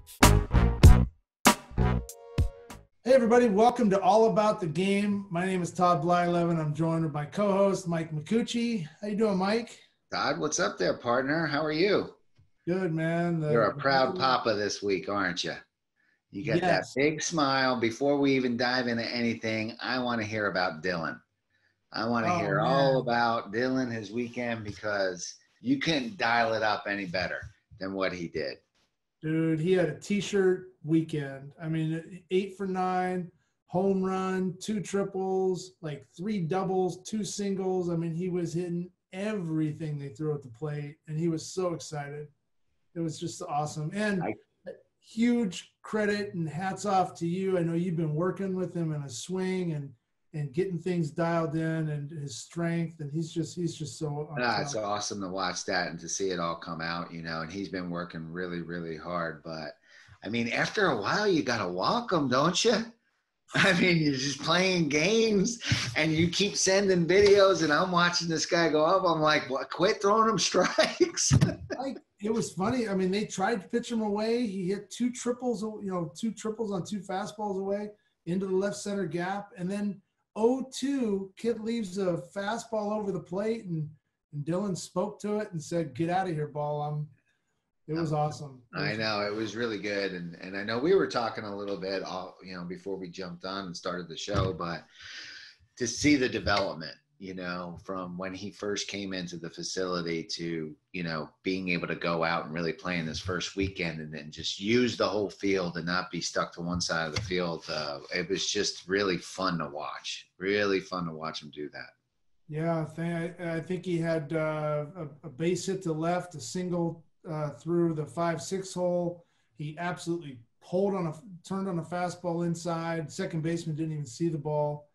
Hey everybody, welcome to All About the Game. My name is Todd Blyleven. I'm joined with my co-host, Mike Micucci. How you doing, Mike? Todd, what's up there, partner? How are you? Good, man. You're a proud papa this week, aren't you? You got that big smile. Before we even dive into anything, I want to hear about Dylan. I want to hear all about Dylan, his weekend, because you couldn't dial it up any better than what he did. Dude, he had a t-shirt weekend. I mean, 8 for 9, home run, 2 triples, like 3 doubles, 2 singles. I mean, he was hitting everything they threw at the plate, and he was so excited. It was just awesome. And huge credit and hats off to you. I know you've been working with him in a swing and getting things dialed in and his strength. And he's just so it's awesome to watch that and to see it all come out, and he's been working really, really hard. But I mean, after a while, you got to walk him, don't you? I mean, you're just playing games and you keep sending videos and I'm watching this guy go up. I'm like, what? Quit throwing him strikes. It was funny. I mean, they tried to pitch him away. He hit 2 triples, 2 triples on 2 fastballs away into the left center gap. And then 0-2, kid leaves a fastball over the plate and Dylan spoke to it and said, "Get out of here, ball." It was awesome. I know, it was really good. And I know we were talking a little bit, before we jumped on and started the show, but to see the development, from when he first came into the facility to, being able to go out and really play in his first weekend and then just use the whole field and not be stuck to one side of the field. It was just really fun to watch him do that. Yeah, I think he had a base hit to left, a single through the 5-6 hole. He absolutely turned on a fastball inside. Second baseman didn't even see the ball.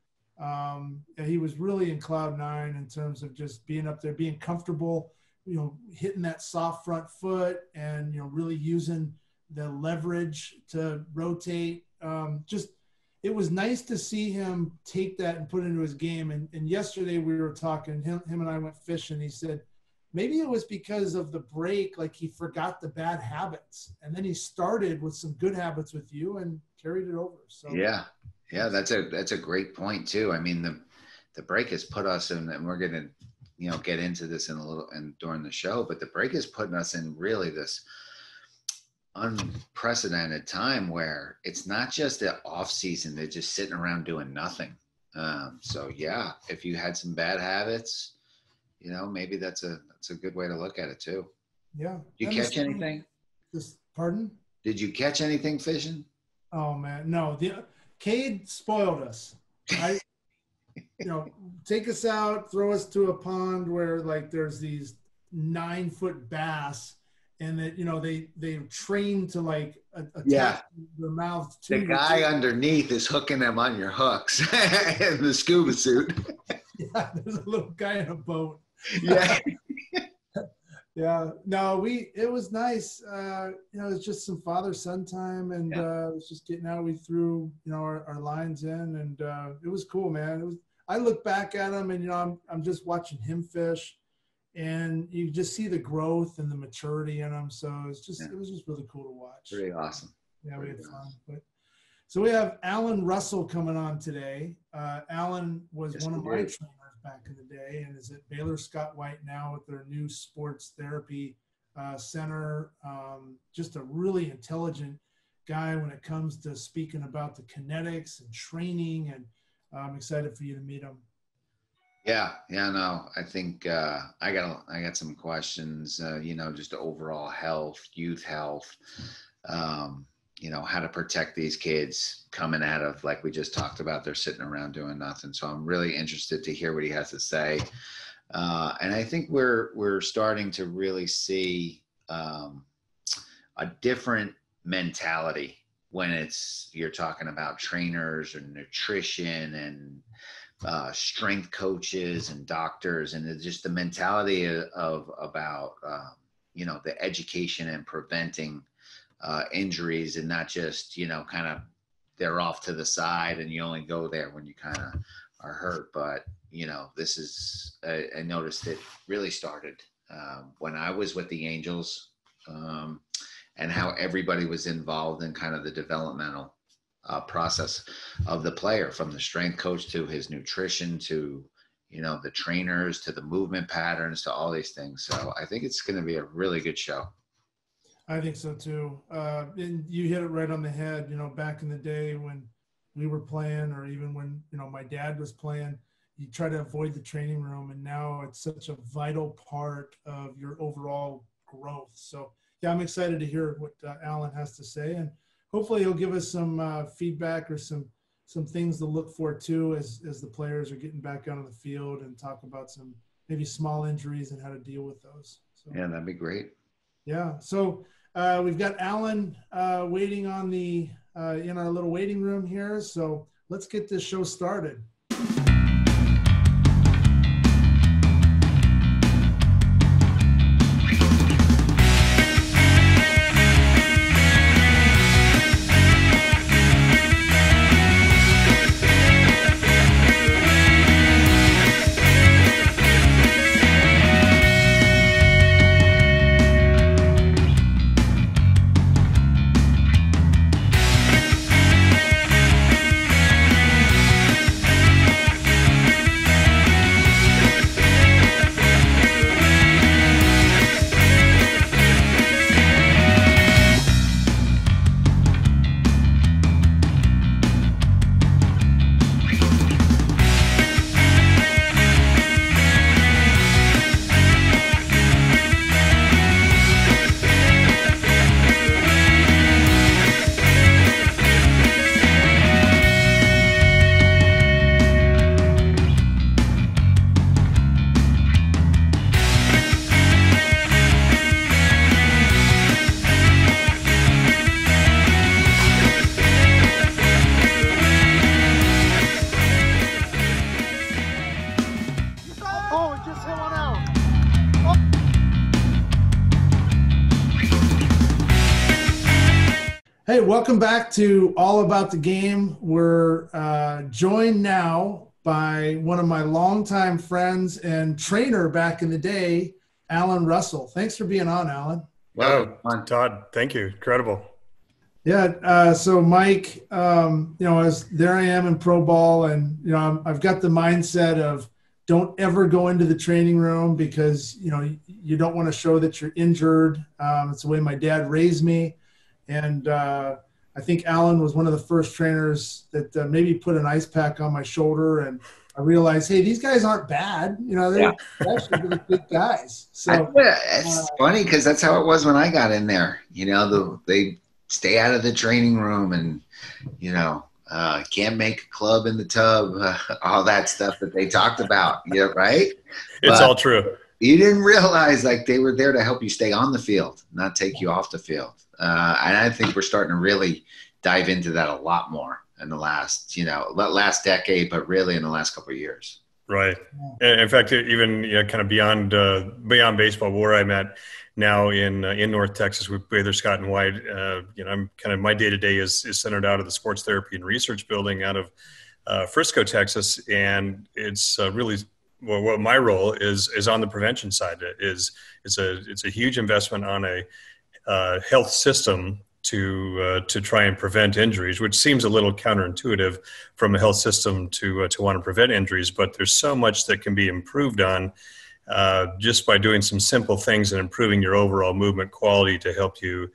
He was really in cloud 9 in terms of just being up there, being comfortable, hitting that soft front foot and, really using the leverage to rotate. It was nice to see him take that and put it into his game. And yesterday we were talking, him and I went fishing. He said, maybe it was because of the break, like he forgot the bad habits. And then he started with some good habits with you and carried it over. So yeah, that's a great point too. I mean, the break has put us in, and we're going to, get into this in a little and during the show, but the break is putting us in really this unprecedented time where it's not just the off season. They're just sitting around doing nothing. So yeah, if you had some bad habits, maybe that's a good way to look at it too. Yeah. Did you catch anything? Pardon? Did you catch anything fishing? Oh man, no. Cade spoiled us. Take us out, throw us to a pond where like there's these 9-foot bass, and that they train to like attach their mouths to the guy underneath is hooking them on your hooks in the scuba suit. Yeah, there's a little guy in a boat. Yeah. Yeah. No, it was nice. It was just some father-son time, and it was just getting out. We threw, our lines in, and it was cool, man. I look back at him, and I'm just watching him fish, and you just see the growth and the maturity in him. So it was just really cool to watch. Pretty awesome. Yeah, we had fun. So we have Alan Russell coming on today. Alan was one of my trainers back in the day and is at Baylor Scott White now with their new sports therapy center. Just a really intelligent guy when it comes to speaking about the kinetics and training, and I'm excited for you to meet him. Yeah, no, I think I got some questions, just overall health, youth health, how to protect these kids coming out of, like we just talked about, they're sitting around doing nothing. So I'm really interested to hear what he has to say. And I think we're starting to really see a different mentality when you're talking about trainers and nutrition and strength coaches and doctors, and it's just the mentality about the education and preventing injuries, and not just, kind of they're off to the side and you only go there when you kind of are hurt. But, this is, I noticed it really started when I was with the Angels. And and how everybody was involved in kind of the developmental process of the player, from the strength coach to his nutrition to, the trainers, to the movement patterns, to all these things. So I think it's going to be a really good show. I think so too. And you hit it right on the head. Back in the day when we were playing, or even when, my dad was playing, you try to avoid the training room, and now it's such a vital part of your overall growth. So yeah, I'm excited to hear what Alan has to say, and hopefully he'll give us some feedback or some things to look for too, as the players are getting back out on the field, and talk about some maybe small injuries and how to deal with those. So, yeah, that'd be great. Yeah. So we've got Alan waiting on the in our little waiting room here. So let's get this show started. Hey, welcome back to All About the Game. We're joined now by one of my longtime friends and trainer back in the day, Alan Russell. Thanks for being on, Alan. Wow, Todd, thank you. Incredible. Yeah. So Mike, as there I am in pro ball, and I've got the mindset of don't ever go into the training room because you don't want to show that you're injured. It's the way my dad raised me. And I think Alan was one of the first trainers that maybe put an ice pack on my shoulder, and I realized, hey, these guys aren't bad. They're actually really good guys. So it's funny because that's how it was when I got in there. They stay out of the training room, and can't make a club in the tub, all that stuff that they talked about. Yeah, right. It's all true. You didn't realize they were there to help you stay on the field, not take you off the field. And I think we're starting to really dive into that a lot more in the last last decade, but really in the last couple of years. Right. In fact, even kind of beyond baseball, where I'm at now in North Texas with Baylor Scott and White, I'm kind of, my day to day is centered out of the Sports Therapy and Research Building out of Frisco, Texas, and it's really what my role is on the prevention side. It's a huge investment on a health system to try and prevent injuries, which seems a little counterintuitive from a health system to want to prevent injuries. But there's so much that can be improved on just by doing some simple things and improving your overall movement quality to help you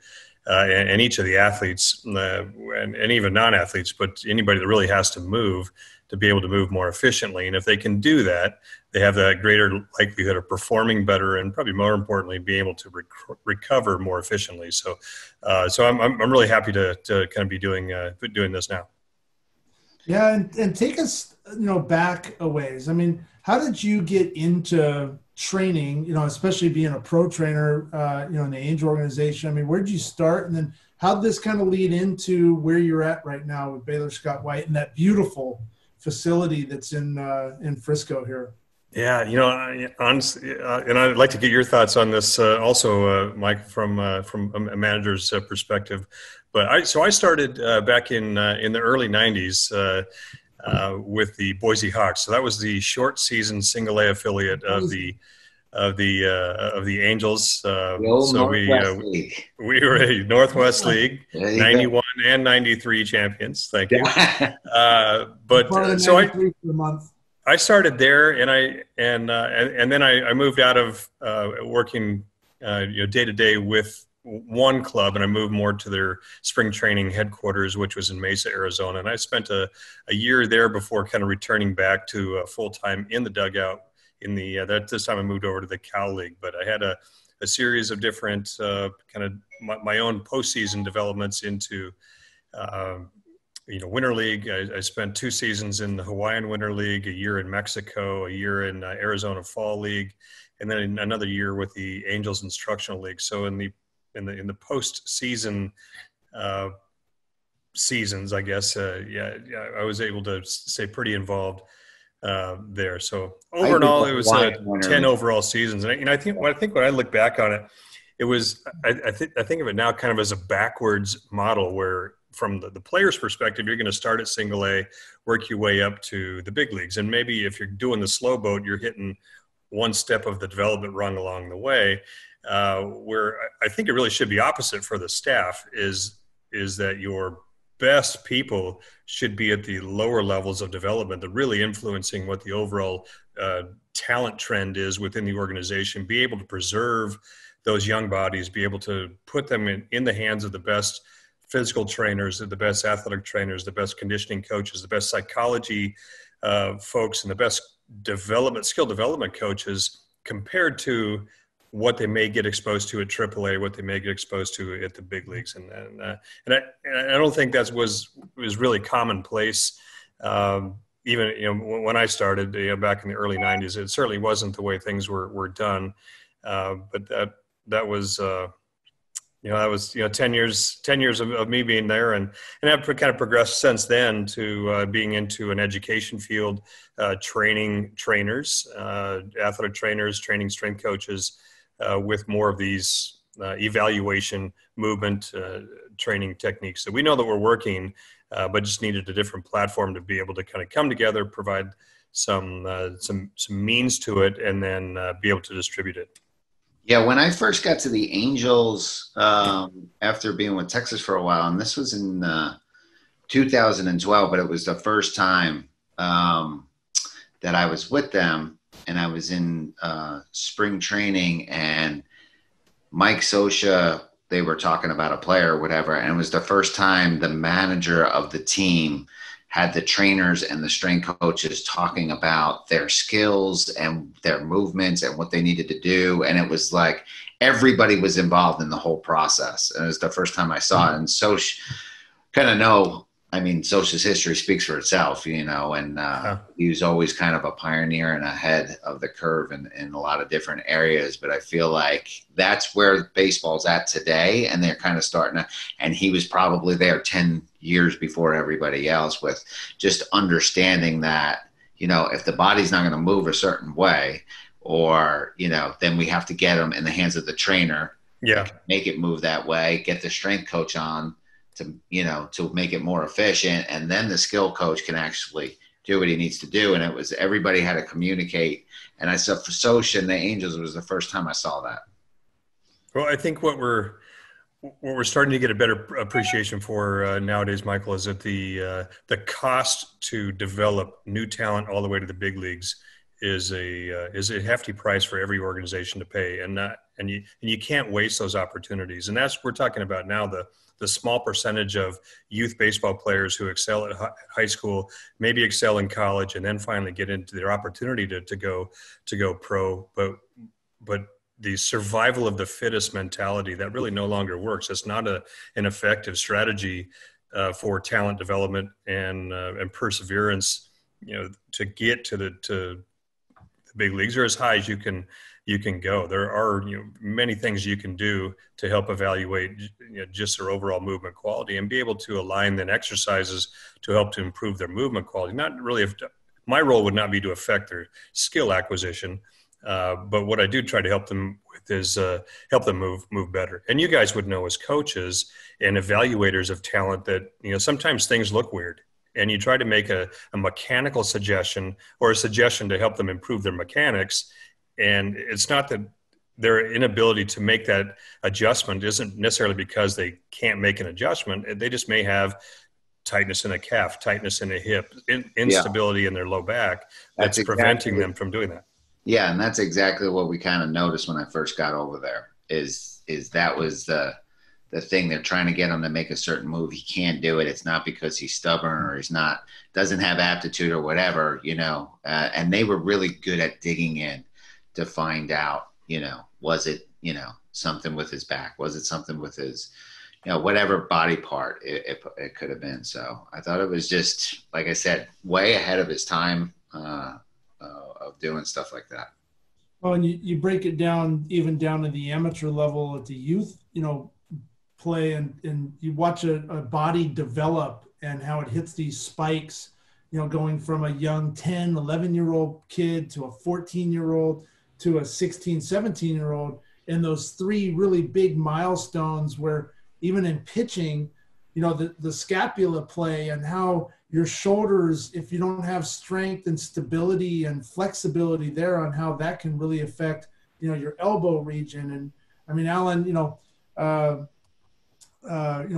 and each of the athletes and even non-athletes, but anybody that really has to move, to be able to move more efficiently. And if they can do that, they have that greater likelihood of performing better, and probably more importantly, being able to recover more efficiently. So I'm really happy to kind of be doing this now. Yeah, and take us back a ways. I mean, how did you get into training? Especially being a pro trainer, in the Angel organization. I mean, where did you start, and then how did this kind of lead into where you're at right now with Baylor Scott White and that beautiful facility that's in Frisco here? Yeah, honestly, and I'd like to get your thoughts on this also, Mike, from a manager's perspective. But I started back in the early '90s with the Boise Hawks. So that was the short season single A affiliate of the the Angels. The old So Northwest League. we were a Northwest League, 91 and 93 champions. Thank you. But so I started there, and then I moved out of working day to day with one club, and I moved more to their spring training headquarters, which was in Mesa, Arizona. And I spent a year there before kind of returning back to full time in the dugout. This time I moved over to the Cal League, but I had a series of different kind of my own postseason developments into Winter League. I spent 2 seasons in the Hawaiian Winter League, a year in Mexico, a year in Arizona Fall League, and then another year with the Angels Instructional League. So in the postseason seasons, I guess, I was able to stay pretty involved there. So overall, it was 10 overall seasons. And I think when I look back on it, it was I think of it now kind of as a backwards model where, from the player's perspective, you're going to start at single A, work your way up to the big leagues. And maybe if you're doing the slow boat, you're hitting one step of the development rung along the way. Where I think it really should be opposite for the staff is that your best people should be at the lower levels of development, that really influencing what the overall talent trend is within the organization, be able to preserve those young bodies, be able to put them in the hands of the best physical trainers, the best athletic trainers, the best conditioning coaches, the best psychology folks, and the best skill development coaches, compared to what they may get exposed to at AAA, what they may get exposed to at the big leagues. And I don't think that was really commonplace. Even, when I started back in the early 90s, it certainly wasn't the way things were done. But that was, that was 10 years of me being there, and I've kind of progressed since then to being into an education field, training trainers, athletic trainers, training strength coaches, with more of these evaluation, movement, training techniques that we know that we're working, but just needed a different platform to be able to kind of come together, provide some means to it, and then be able to distribute it. Yeah, when I first got to the Angels, after being with Texas for a while, and this was in 2012, but it was the first time that I was with them, and I was in spring training, and Mike Scioscia, they were talking about a player or whatever, and it was the first time the manager of the team had the trainers and the strength coaches talking about their skills and their movements and what they needed to do. And it was like everybody was involved in the whole process. And it was the first time I saw it. And Scioscia, Scioscia's history speaks for itself, and he was always kind of a pioneer and ahead of the curve in a lot of different areas. But I feel like that's where baseball's at today. And they're kind of starting to, and he was probably there 10 years before everybody else, with just understanding that, if the body's not going to move a certain way, or, then we have to get them in the hands of the trainer, make it move that way, get the strength coach on to make it more efficient. And then the skill coach can actually do what he needs to do. And it was, everybody had to communicate. And I said, for Scioscia and the Angels, it was the first time I saw that. Well, I think what we're starting to get a better appreciation for nowadays, Michael, is that the cost to develop new talent all the way to the big leagues is a hefty price for every organization to pay, and you can't waste those opportunities. And that's, we're talking about now, the small percentage of youth baseball players who excel at high school, maybe excel in college, and then finally get into their opportunity to go pro. But the survival of the fittest mentality, that really no longer works. It's not an effective strategy for talent development and perseverance, to get to the big leagues, or as high as you can go. There are many things you can do to help evaluate just their overall movement quality, and be able to align then exercises to help to improve their movement quality. Not really, my role would not be to affect their skill acquisition, but what I do try to help them with is help them move better. And you guys would know as coaches and evaluators of talent that sometimes things look weird, and you try to make a mechanical suggestion or a suggestion to help them improve their mechanics, and it's not that their inability to make that adjustment isn't necessarily because they can't make an adjustment. They just may have tightness in a calf, tightness in a hip, instability in their low back that's preventing them from doing that. Yeah, and that's exactly what we kind of noticed when I first got over there. Is that was the thing. They're trying to get him to make a certain move. He can't do it. It's not because he's stubborn or doesn't have aptitude or whatever, and they were really good at digging in to find out, was it, something with his back? Was it something with his, whatever body part it could have been. So I thought it was just, like I said, way ahead of his time of doing stuff like that. Well, and you break it down, even down to the amateur level at the youth, play, and you watch a body develop and how it hits these spikes, going from a young 10, 11-year-old kid to a 14-year-old to a 16, 17-year-old, and those three really big milestones where even in pitching, the scapula play and how your shoulders, if you don't have strength and stability and flexibility there, on how that can really affect, your elbow region. And I mean, Alan,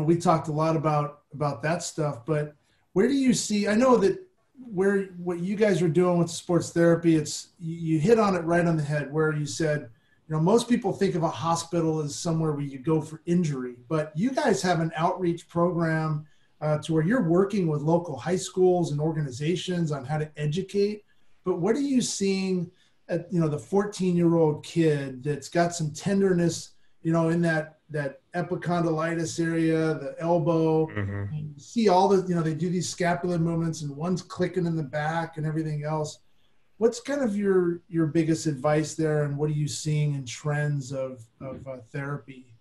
we talked a lot about that stuff, but where do you see, I know that what you guys are doing with sports therapy, you hit on it right on the head, where you said, most people think of a hospital as somewhere where you go for injury, but you guys have an outreach program to where you're working with local high schools and organizations on how to educate. But what are you seeing at, the 14-year-old kid that's got some tenderness, in that epicondylitis area, the elbow, and you see all the, they do these scapular movements and one's clicking in the back and everything else. What's kind of your biggest advice there, and what are you seeing in trends of therapy?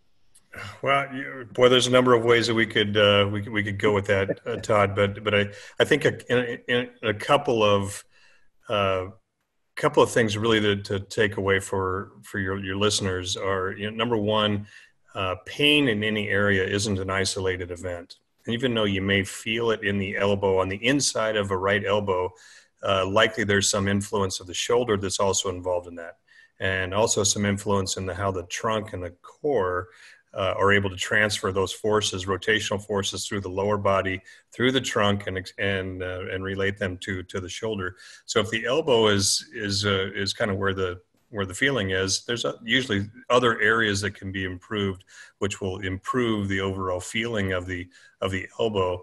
Well, there's a number of ways that we could go with that, Todd. But I think in a couple of things really to take away for your listeners are, number one, pain in any area isn't an isolated event. And even though you may feel it in the elbow, on the inside of a right elbow, likely there's some influence of the shoulder that's also involved in that, and also some influence in how the trunk and the core are able to transfer those forces, rotational forces, through the lower body, through the trunk, and relate them to the shoulder. So if the elbow is kind of where the feeling is, there's usually other areas that can be improved, which will improve the overall feeling of the elbow.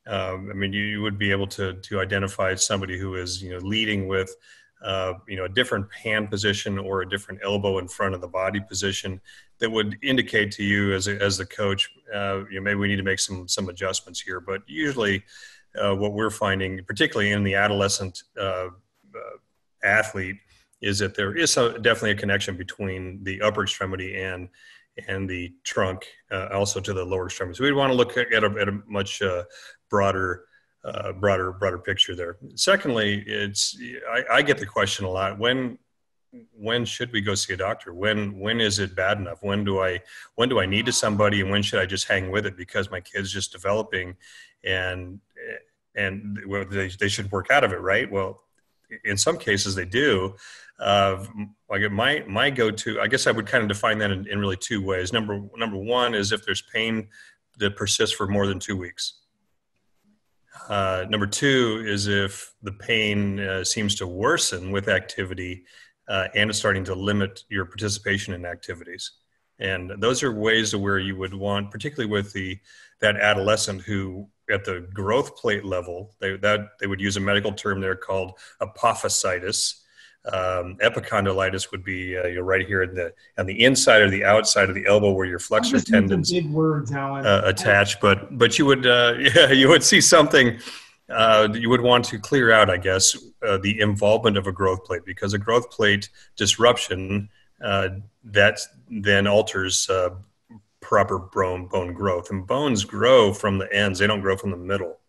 I mean, you would be able to identify somebody who is, leading with, a different hand position or a different elbow in front of the body position that would indicate to you as the coach, maybe we need to make some adjustments here. But usually what we're finding, particularly in the adolescent athlete, is that there is definitely a connection between the upper extremity and the trunk, also to the lower extremity. So we want to look at a much broader picture there. Secondly, I get the question a lot: when should we go see a doctor? When is it bad enough? When do I need to somebody, and when should I just hang with it because my kid's just developing, and they should work out of it, right? Well, in some cases they do. Like my go-to, I guess I would kind of define that in really two ways. Number one is if there's pain that persists for more than 2 weeks. Number two is if the pain seems to worsen with activity and is starting to limit your participation in activities. And those are ways where you would want, particularly with that adolescent who at the growth plate level, they would use a medical term there called apophysitis. Epicondylitis would be right here on the inside or the outside of the elbow where your flexor tendons big words, Alan. Attach. But you would you would see something that you would want to clear out, I guess, the involvement of a growth plate, because a growth plate disruption that then alters proper bone growth, and bones grow from the ends; they don't grow from the middle.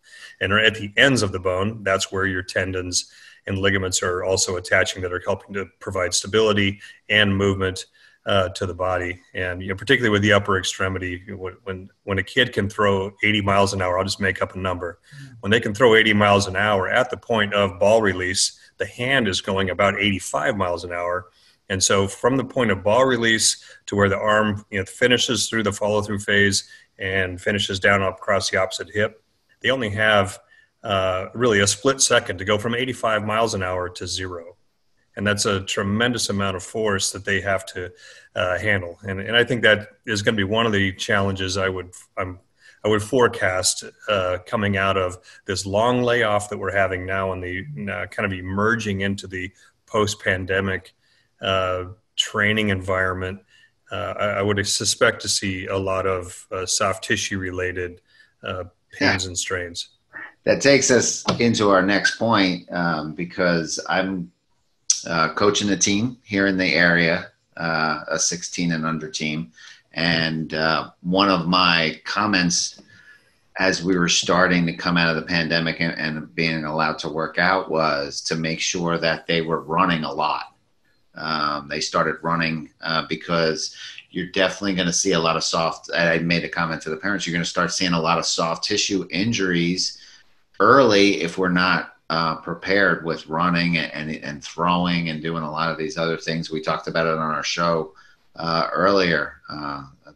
And at the ends of the bone, that's where your tendons and ligaments are also attaching, that are helping to provide stability and movement to the body. And particularly with the upper extremity, when a kid can throw 80 miles an hour, I'll just make up a number. When they can throw 80 miles an hour at the point of ball release, the hand is going about 85 miles an hour. And so from the point of ball release to where the arm, finishes through the follow through phase and finishes down up across the opposite hip, they only have really a split second to go from 85 miles an hour to 0. And that's a tremendous amount of force that they have to handle. And I think that is going to be one of the challenges I would forecast coming out of this long layoff that we're having now and the kind of emerging into the post-pandemic training environment. I would suspect to see a lot of soft tissue related pains and strains. That takes us into our next point because I'm coaching a team here in the area, a 16 and under team. And one of my comments as we were starting to come out of the pandemic and being allowed to work out was to make sure that they were running a lot. They started running because you're definitely going to see a lot of I made a comment to the parents, you're going to start seeing a lot of soft tissue injuries early if we're not prepared with running and throwing and doing a lot of these other things. We talked about it on our show earlier,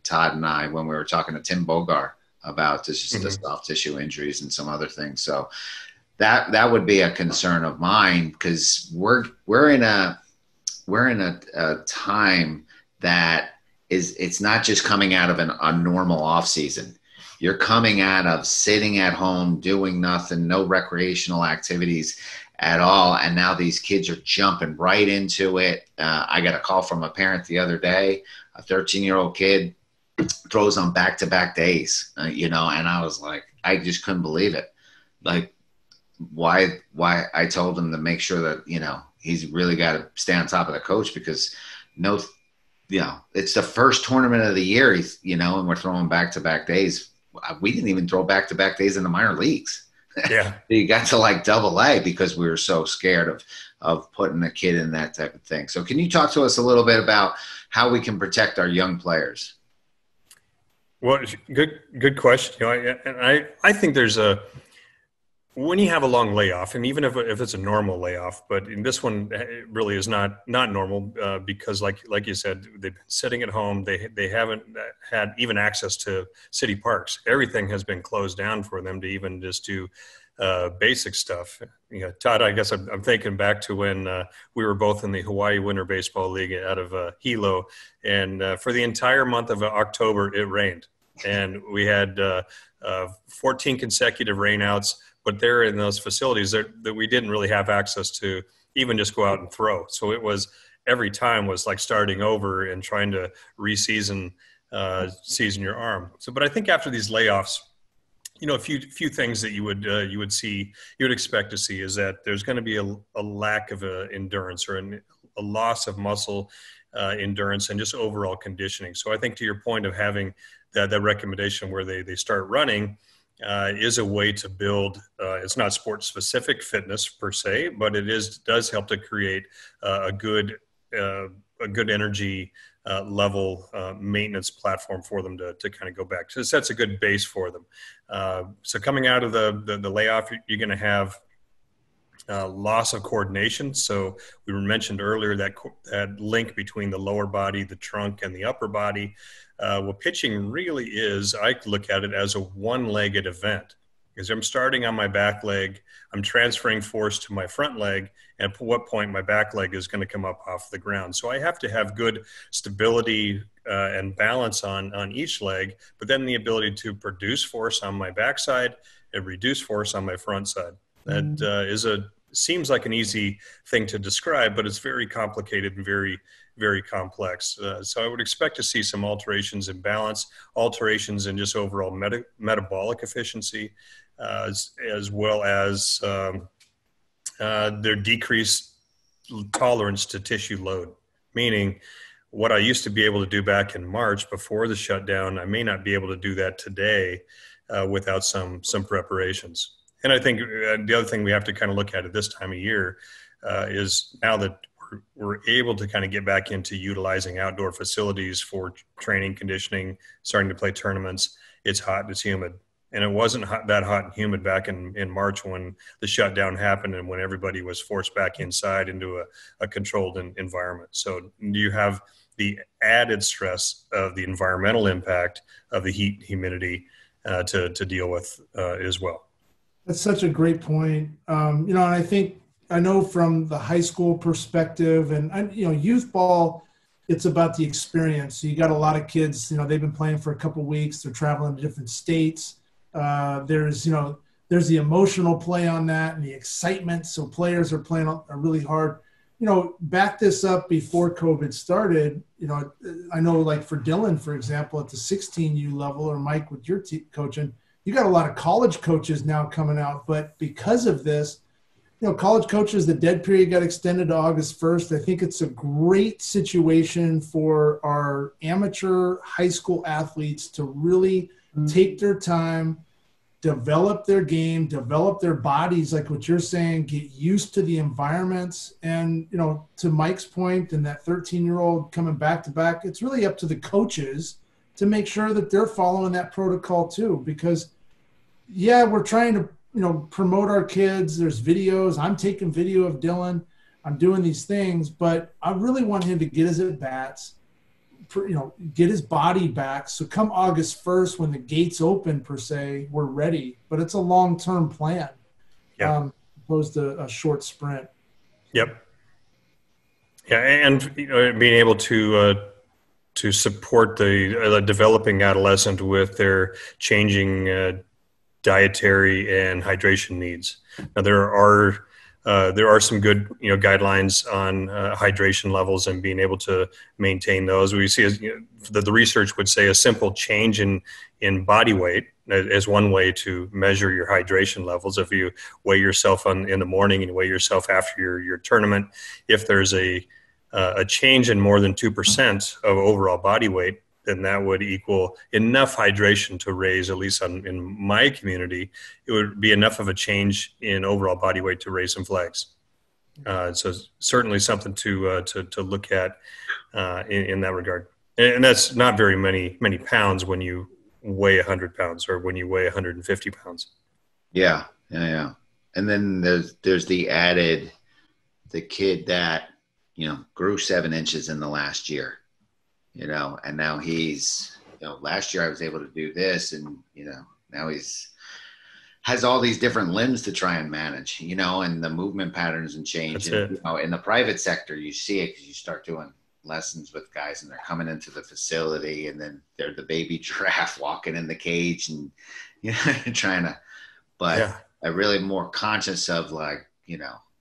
Todd and I, when we were talking to Tim Bogar about just the soft tissue injuries and some other things. So that would be a concern of mine because we're in a time that it's not just coming out of a normal off season. You're coming out of sitting at home, doing nothing, no recreational activities at all. And now these kids are jumping right into it. I got a call from a parent the other day, a 13-year-old kid throws on back-to-back days, and I was like, I just couldn't believe it. Like why I told him to make sure that, he's really got to stay on top of the coach because it's the first tournament of the year, and we're throwing back-to-back days. We didn't even throw back-to-back days in the minor leagues. Yeah. You got to like double A because we were so scared of putting a kid in that type of thing. So can you talk to us a little bit about how we can protect our young players? Well, good question. I think there's when you have a long layoff, and even if it's a normal layoff, but in this one it really is not normal because like you said, they've been sitting at home. They haven't had even access to city parks. Everything has been closed down for them to even just do basic stuff. Todd, I guess I'm thinking back to when we were both in the Hawaii Winter Baseball League out of Hilo, and for the entire month of October it rained, and we had 14 consecutive rainouts. But they're in those facilities that we didn't really have access to even just go out and throw. So it was every time was like starting over and trying to season your arm. So, but I think after these layoffs, a few things that you would expect to see is that there's going to be a lack of endurance or a loss of muscle endurance and just overall conditioning. So I think to your point of having that recommendation where they start running, is a way to build. It's not sport specific fitness per se, but it does help to create a good energy level maintenance platform for them to kind of go back. So that's a good base for them. So coming out of the layoff, you're going to have loss of coordination. So we mentioned earlier that link between the lower body, the trunk, and the upper body. What pitching really is, I look at it as a one-legged event. Because I'm starting on my back leg, I'm transferring force to my front leg, and at what point my back leg is going to come up off the ground. So I have to have good stability and balance on each leg, but then the ability to produce force on my backside and reduce force on my front side. That seems like an easy thing to describe, but it's very complicated and very, very complex. So I would expect to see some alterations in balance, alterations in just overall metabolic efficiency, as well as their decreased tolerance to tissue load. Meaning, what I used to be able to do back in March before the shutdown, I may not be able to do that today without some preparations. And I think the other thing we have to kind of look at this time of year is now that we're able to kind of get back into utilizing outdoor facilities for training, conditioning, starting to play tournaments. It's hot, it's humid. And it wasn't that hot and humid back in March when the shutdown happened and when everybody was forced back inside into a controlled environment. So you have the added stress of the environmental impact of the heat, humidity to deal with as well. That's such a great point. And I know from the high school perspective and youth ball, it's about the experience. So you got a lot of kids, they've been playing for a couple of weeks. They're traveling to different states. There's the emotional play on that and the excitement. So players are playing really hard. Back this up before COVID started, I know like for Dylan, for example, at the 16U level, or Mike with your coaching, you got a lot of college coaches now coming out. But because of this, college coaches, the dead period got extended to August 1st. I think it's a great situation for our amateur high school athletes to really take their time, develop their game, develop their bodies, like what you're saying, get used to the environments. And, to Mike's point and that 13-year-old coming back to back, it's really up to the coaches to make sure that they're following that protocol too. Because, yeah, we're trying to, promote our kids. There's videos. I'm taking video of Dylan. I'm doing these things, but I really want him to get his at-bats, get his body back. So come August 1st, when the gates open per se, we're ready, but it's a long-term plan, opposed to a short sprint. Yep. Yeah. And being able to support the developing adolescent with their changing dietary and hydration needs. Now there are some good guidelines on hydration levels and being able to maintain those. We see the research would say a simple change in body weight as one way to measure your hydration levels. If you weigh yourself in the morning and you weigh yourself after your tournament, if there's a change in more than 2% of overall body weight, then that would equal enough hydration to raise, at least in my community, it would be enough of a change in overall body weight to raise some flags. So certainly something to look at in that regard. And that's not very many pounds when you weigh 100 pounds or when you weigh 150 pounds. Yeah. And then there's the kid that, grew 7 inches in the last year. And now he's, last year I was able to do this and, now has all these different limbs to try and manage, and the movement patterns and change. And, in the private sector, you see it because you start doing lessons with guys and they're coming into the facility and then they're the baby giraffe walking in the cage and, trying to, but I'm really more conscious of like,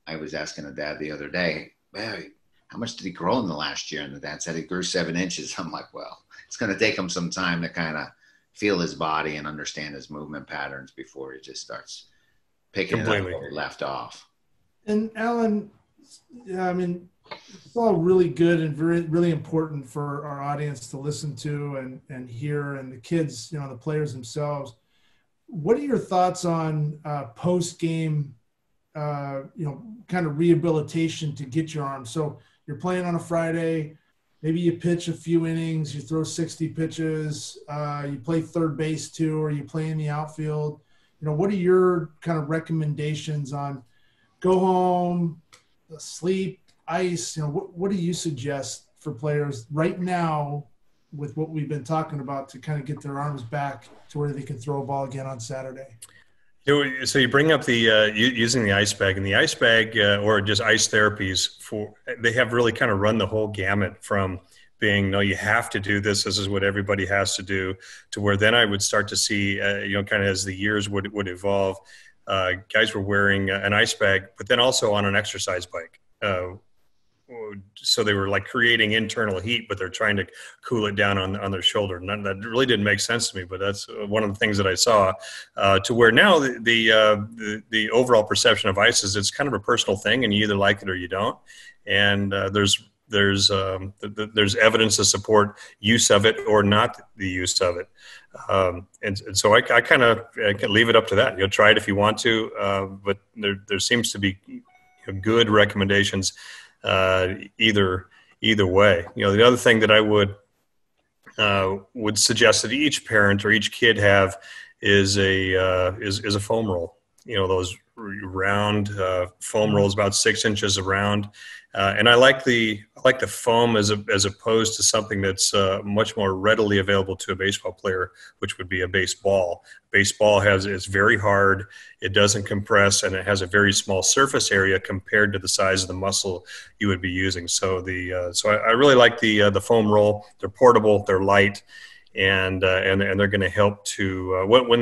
I was asking a dad the other day, hey, how much did he grow in the last year? And the dad said he grew 7 inches. I'm like, well, it's going to take him some time to kind of feel his body and understand his movement patterns before he just starts picking it up where he left off. And Alan, it's all really good and very, really important for our audience to listen to and hear, and the kids, the players themselves. What are your thoughts on post-game, kind of rehabilitation to get your arm? So you're playing on a Friday, maybe you pitch a few innings, you throw 60 pitches, you play third base too, or you play in the outfield. What are your kind of recommendations on go home, sleep, ice? What do you suggest for players right now with what we've been talking about to kind of get their arms back to where they can throw a ball again on Saturday? So you bring up the using the ice bag, and the ice bag or just ice therapies they have really kind of run the whole gamut from being, no, you have to do this. This is what everybody has to do, to where then I would start to see, kind of as the years would evolve, guys were wearing an ice bag, but then also on an exercise bike. So they were like creating internal heat, but they're trying to cool it down on their shoulder. And that really didn't make sense to me, but that's one of the things that I saw, to where now the overall perception of ice is it's kind of a personal thing, and you either like it or you don't. And there's evidence to support use of it or not the use of it. And so I kind of can leave it up to that. You'll try it if you want to, but there seems to be good recommendations either way. The other thing that I would suggest that each parent or each kid have is a foam roll. Those round foam rolls about 6 inches around, and I like the foam as opposed to something that's much more readily available to a baseball player, which would be a baseball. Baseball it's very hard, it doesn't compress, and it has a very small surface area compared to the size of the muscle you would be using. So I really like the foam roll. They're portable, they're light, and they're going to help to when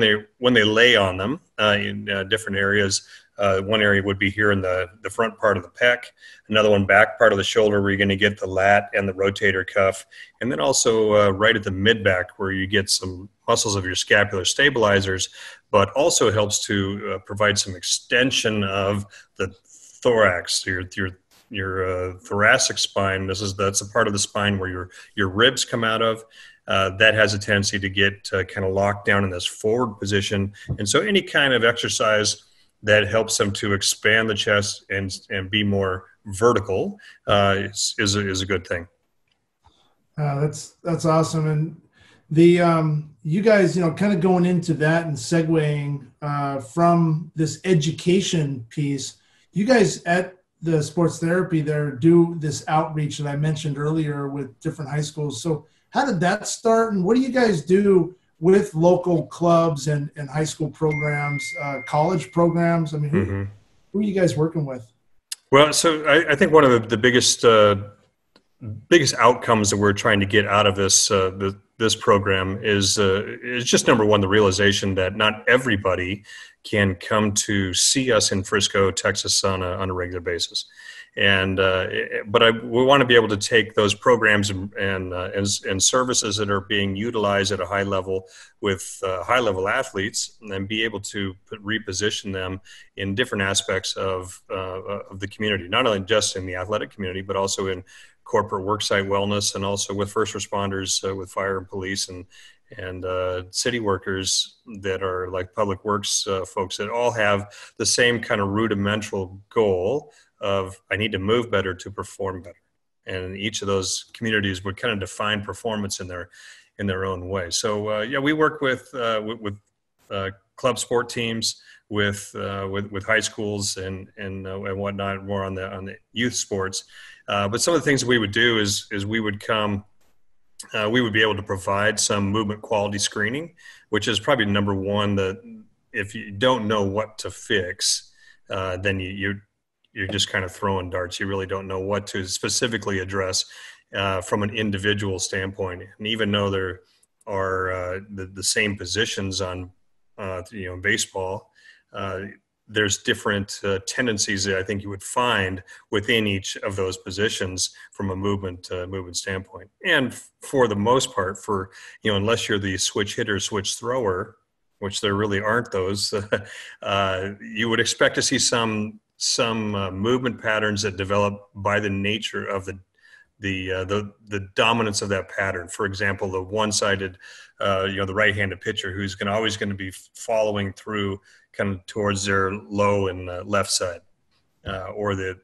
they lay on them in different areas. One area would be here in the front part of the pec, another one back part of the shoulder where you're going to get the lat and the rotator cuff, and then also right at the mid back where you get some muscles of your scapular stabilizers, but also it helps to provide some extension of the thorax, your thoracic spine. That's a part of the spine where your ribs come out of. That has a tendency to get kind of locked down in this forward position. And so any kind of exercise that helps them to expand the chest and be more vertical is a good thing. That's awesome. And you guys, kind of going into that and segueing from this education piece, you guys at the sports therapy there do this outreach that I mentioned earlier with different high schools. So how did that start, and what do you guys do with local clubs and high school programs, college programs? I mean, who are you guys working with? Well, so I think one of the biggest outcomes that we're trying to get out of this program is just, number one, the realization that not everybody can come to see us in Frisco, Texas on a regular basis. And we want to be able to take those programs and services that are being utilized at a high level with high level athletes, and be able to reposition them in different aspects of the community, not only just in the athletic community, but also in corporate worksite wellness, and also with first responders, with fire and police, and city workers that are like public works folks that all have the same kind of rudimental goal of, I need to move better to perform better. And each of those communities would kind of define performance in their own way. So we work with club sport teams, with high schools and whatnot, more on the youth sports. But some of the things that we would do is we would come. We would be able to provide some movement quality screening, which is probably number one. That if you don't know what to fix, then you're just kind of throwing darts. You really don't know what to specifically address from an individual standpoint. And even though there are the same positions on baseball, there's different tendencies that I think you would find within each of those positions from a movement standpoint. And for the most part, unless you're the switch hitter, switch thrower, which there really aren't those, you would expect to see some movement patterns that develop by the nature of the dominance of that pattern. For example, the one-sided, the right-handed pitcher who's always going to be following through kind of towards their low and left side, or the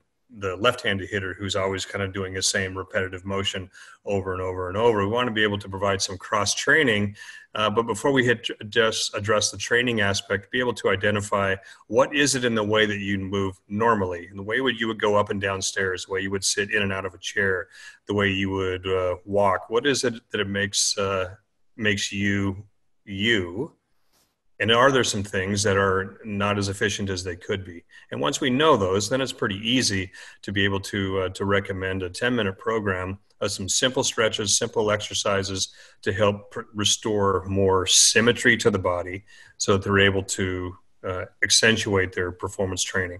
left-handed hitter who's always kind of doing the same repetitive motion over and over and over. We want to be able to provide some cross-training, but before we just address the training aspect, be able to identify what is it in the way that you move normally, in the way you would go up and down stairs, the way you would sit in and out of a chair, the way you would walk. What is it that it makes you you? And are there some things that are not as efficient as they could be? And once we know those, then it's pretty easy to be able to recommend a 10-minute program of some simple stretches, simple exercises to help restore more symmetry to the body so that they're able to accentuate their performance training.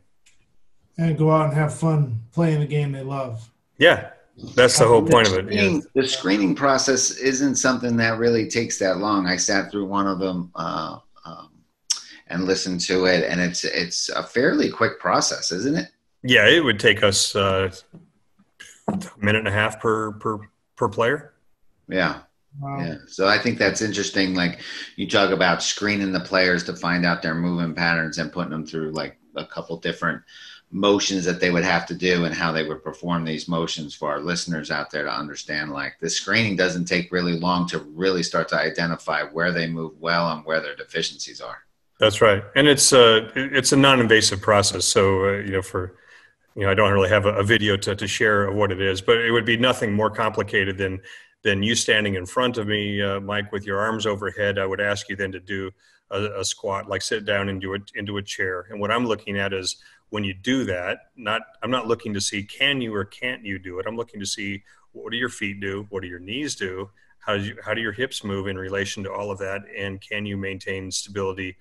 And go out and have fun playing the game they love. Yeah, that's the whole point of it. Yeah. The screening process isn't something that really takes that long. I sat through one of them and listened to it, and it's a fairly quick process, isn't it? Yeah, it would take us a minute and a half per player. Yeah. Wow. Yeah. So I think that's interesting. Like, you talk about screening the players to find out their movement patterns and putting them through like a couple different motions that they would have to do and how they would perform these motions for our listeners out there to understand, like, this screening doesn't take really long to really start to identify where they move well and where their deficiencies are. That's right. And it's a non-invasive process. So, I don't really have a video to share of what it is, but it would be nothing more complicated than you standing in front of me, Mike, with your arms overhead. I would ask you then to do a squat, like sit down into a chair. And what I'm looking at is, when you do that, I'm not looking to see can you or can't you do it. I'm looking to see, what do your feet do? What do your knees do? How do your hips move in relation to all of that? And can you maintain stability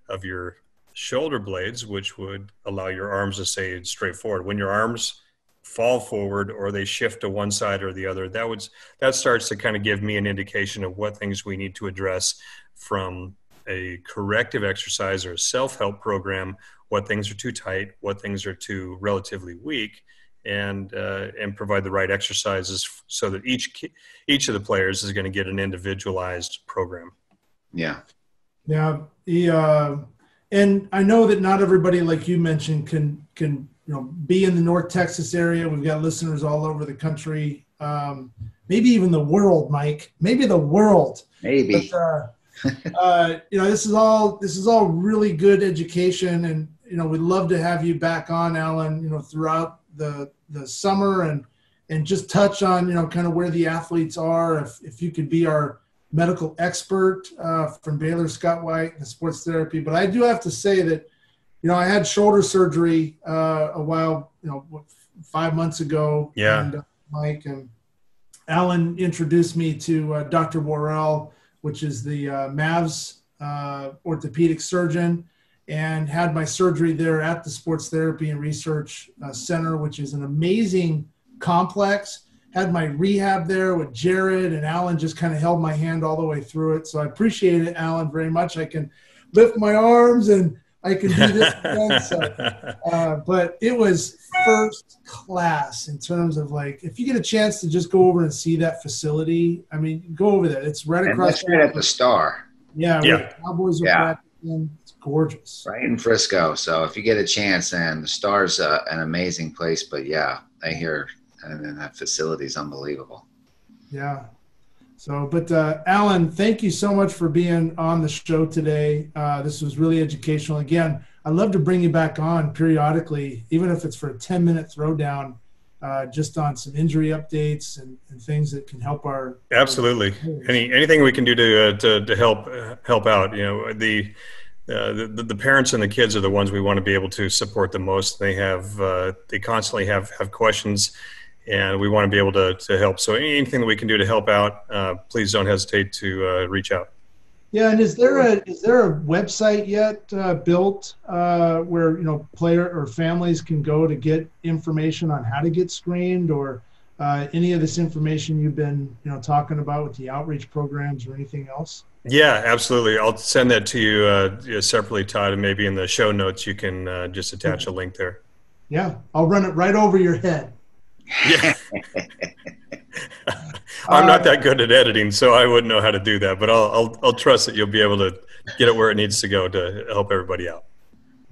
of your shoulder blades, which would allow your arms to stay straight forward? When your arms fall forward or they shift to one side or the other, that starts to kind of give me an indication of what things we need to address from a corrective exercise or a self-help program, what things are too tight, what things are too relatively weak, and provide the right exercises so that each of the players is going to get an individualized program. Yeah. Yeah. And I know that not everybody, like you mentioned, can be in the North Texas area. We've got listeners all over the country, maybe even the world, Mike. Maybe the world. Maybe. But, this is all really good education, and we'd love to have you back on, Alan. Throughout the summer, and just touch on kind of where the athletes are. If you could be our medical expert from Baylor Scott White and sports therapy. But I do have to say that I had shoulder surgery a while 5 months ago. Yeah. And Mike and Alan introduced me to Dr. Worrell, which is the Mavs orthopedic surgeon, and had my surgery there at the Sports Therapy and Research Center, which is an amazing complex. Had my rehab there with Jared, and Alan just kind of held my hand all the way through it. So I appreciate it, Alan, very much. I can lift my arms and I can do this again. So, but it was first class in terms of, like, if you get a chance to just go over and see that facility, I mean, go over there. It's right across. That's right at the Star. Yeah. Where the Cowboys are practicing. It's gorgeous. Right in Frisco. So if you get a chance, and the Star's an amazing place, but yeah, I hear, and then that facility is unbelievable. Yeah. So, but Alan, thank you so much for being on the show today. This was really educational. Again, I'd love to bring you back on periodically, even if it's for a 10-minute throwdown, just on some injury updates and things that can help our. Absolutely. Anything we can do to help out. The parents and the kids are the ones we want to be able to support the most. They constantly have questions, and we want to be able to help. So anything that we can do to help out, please don't hesitate to reach out. Yeah, and is there a website yet built where player or families can go to get information on how to get screened, or any of this information you've been talking about with the outreach programs or anything else? Yeah, absolutely. I'll send that to you separately, Todd, and maybe in the show notes you can just attach a link there. Yeah, I'll run it right over your head. Yeah. I'm not that good at editing, so I wouldn't know how to do that, but I'll trust that you'll be able to get it where it needs to go to help everybody out.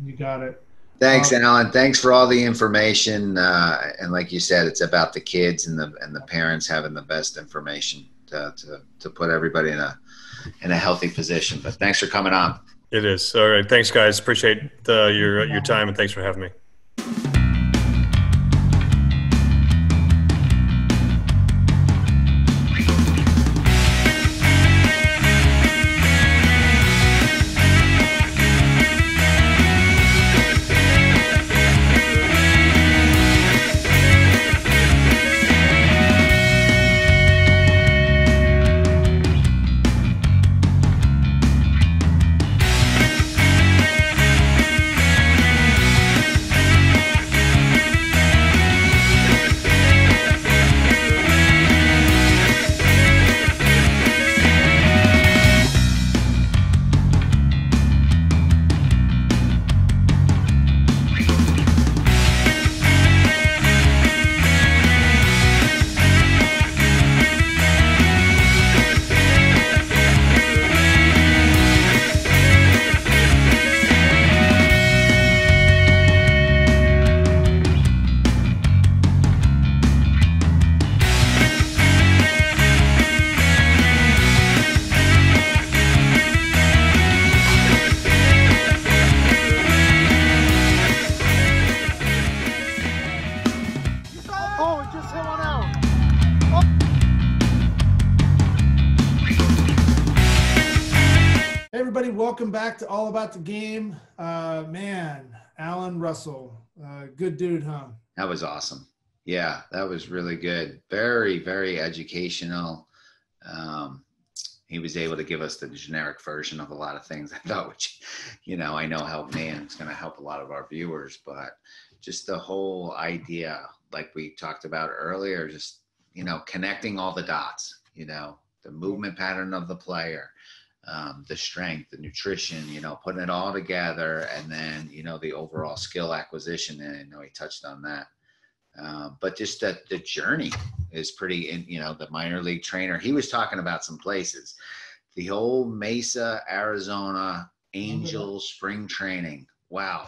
You got it. Thanks, Alan. Thanks for all the information. And like you said, it's about the kids and the parents having the best information to put everybody in a healthy position. But thanks for coming on. It is. All right. Thanks, guys. Appreciate your time, and thanks for having me. welcome back to All About the Game. Man, Alan Russell, good dude, huh? That was awesome. Yeah, that was really good. Very, very educational. He was able to give us the generic version of a lot of things I thought, which, I know helped me, and it's going to help a lot of our viewers. But just the whole idea, like we talked about earlier, just, connecting all the dots, the movement pattern of the player, the strength, the nutrition, putting it all together, and then, the overall skill acquisition. And I know he touched on that. But just that the journey is pretty, the minor league trainer, he was talking about some places, the old Mesa, Arizona Angels spring training. Wow.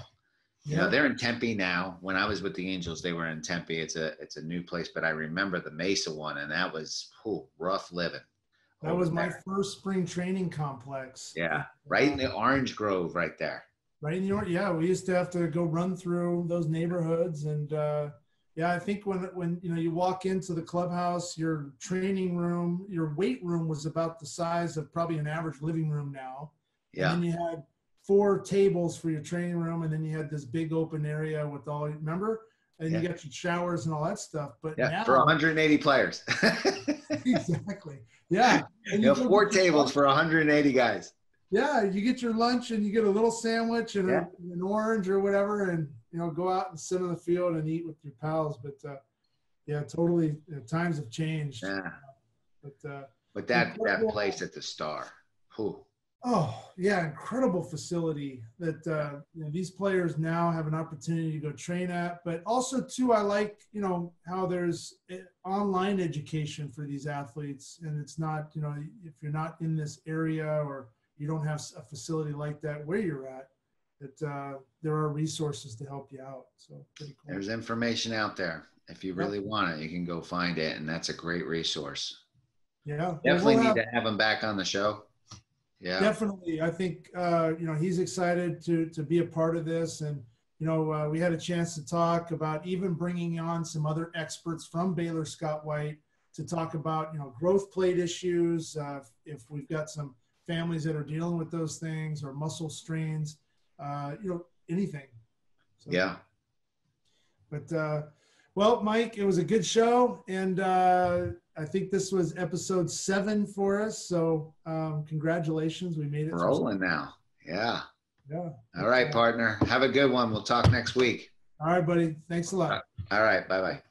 They're in Tempe now. When I was with the Angels, they were in Tempe. It's a new place, but I remember the Mesa one, and that was rough living. That was my first spring training complex. Yeah. Right in the Orange Grove right there. Right in the Orange. Yeah. We used to have to go run through those neighborhoods. And yeah, I think when you walk into the clubhouse, your training room, your weight room was about the size of probably an average living room now. Yeah. And then you had 4 tables for your training room. And then you had this big open area with all, remember? And you got your showers and all that stuff. But now, for 180 players. Exactly. Yeah. And 4 tables for 180 guys. Yeah. You get your lunch and you get a little sandwich and an orange or whatever, and, go out and sit on the field and eat with your pals. But totally. Times have changed. Yeah. But that place at the Star. Whew. Oh yeah, incredible facility that these players now have an opportunity to go train at. But also too, I like how there's online education for these athletes, and it's not if you're not in this area or you don't have a facility like that where you're at, that there are resources to help you out. So pretty cool. There's information out there. If you really want it, you can go find it, and that's a great resource. Yeah, definitely need to have him back on the show. Yeah, definitely. I think, he's excited to be a part of this. And, we had a chance to talk about even bringing on some other experts from Baylor Scott White to talk about, growth plate issues. If we've got some families that are dealing with those things, or muscle strains, anything. So, yeah. But, well, Mike, it was a good show. And, I think this was episode 7 for us. So congratulations. We made it. Rolling now. Yeah. Yeah. All right, partner. Have a good one. We'll talk next week. All right, buddy. Thanks a lot. All right. Bye-bye.